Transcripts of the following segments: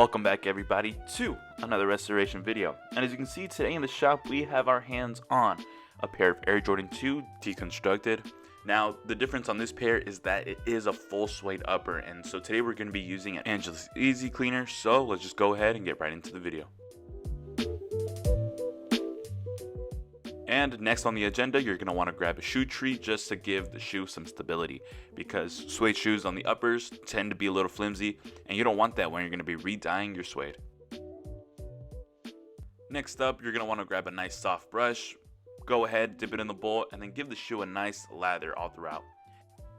Welcome back everybody to another restoration video. And as you can see today in the shop we have our hands on a pair of Air Jordan 2 Deconstructed. Now the difference on this pair is that it is a full suede upper, and so today we're going to be using an Angelus easy cleaner. So let's just go ahead and get right into the video. And next on the agenda, you're going to want to grab a shoe tree just to give the shoe some stability, because suede shoes on the uppers tend to be a little flimsy and you don't want that when you're going to be re-dyeing your suede. Next up, you're going to want to grab a nice soft brush, go ahead, dip it in the bowl, and then give the shoe a nice lather all throughout.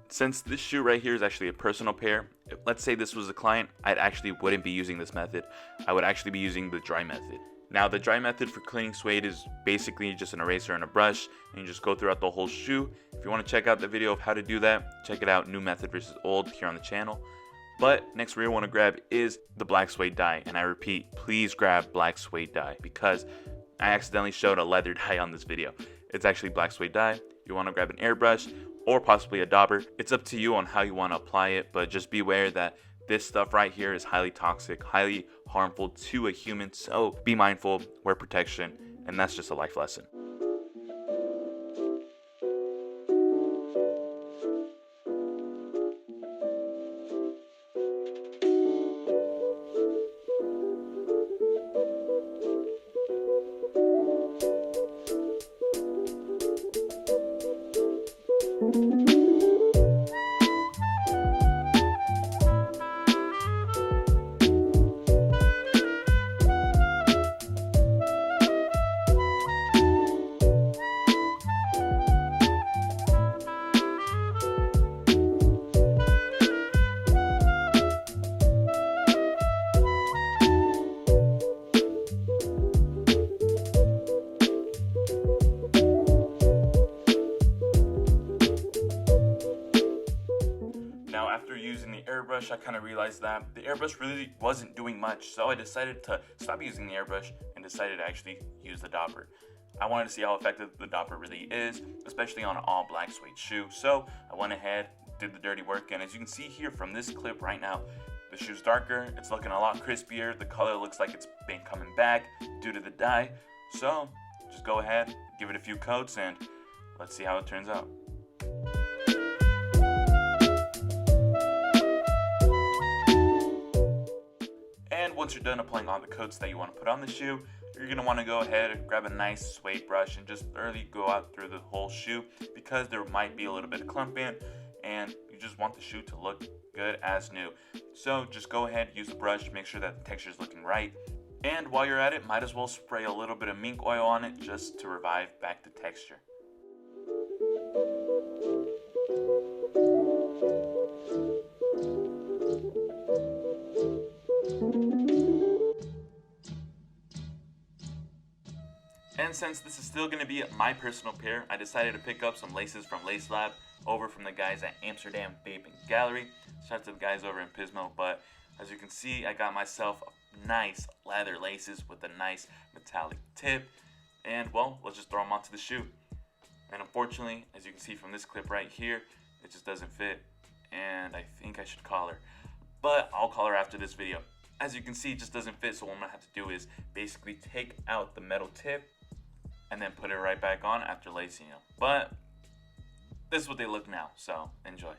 Since this shoe right here is actually a personal pair, let's say this was a client, I actually wouldn't be using this method. I would actually be using the dry method. Now the dry method for cleaning suede is basically just an eraser and a brush, and you just go throughout the whole shoe. If you want to check out the video of how to do that, check it out, new method versus old, here on the channel. But next we want to grab is the black suede dye, and I repeat, please grab black suede dye, because I accidentally showed a leather dye on this video. It's actually black suede dye. You want to grab an airbrush or possibly a dauber. It's up to you on how you want to apply it, but just beware that this stuff right here is highly toxic, highly harmful to a human, so be mindful, wear protection, and that's just a life lesson. Now after using the airbrush, I kind of realized that the airbrush really wasn't doing much, so I decided to stop using the airbrush and decided to actually use the dauber. I wanted to see how effective the dauber really is, especially on an all black suede shoe, so I went ahead, did the dirty work, and as you can see here from this clip right now, the shoe's darker, it's looking a lot crispier, the color looks like it's been coming back due to the dye. So just go ahead, give it a few coats, and let's see how it turns out. And once you're done applying all the coats that you want to put on the shoe, you're going to want to go ahead and grab a nice suede brush and just thoroughly go out through the whole shoe, because there might be a little bit of clumping and you just want the shoe to look good as new. So just go ahead, use the brush, make sure that the texture is looking right. And while you're at it, might as well spray a little bit of mink oil on it just to revive back the texture. And since this is still going to be my personal pair, I decided to pick up some laces from Lace Lab over from the guys at Amsterdam Vaping Gallery. Shout out to the guys over in Pismo. But as you can see, I got myself nice leather laces with a nice metallic tip. And well, let's just throw them onto the shoe. And unfortunately, as you can see from this clip right here, it just doesn't fit. And I think I should collar. But I'll collar after this video. As you can see, it just doesn't fit. So what I'm going to have to do is basically take out the metal tip and then put it right back on after lacing them. But this is what they look now, so enjoy.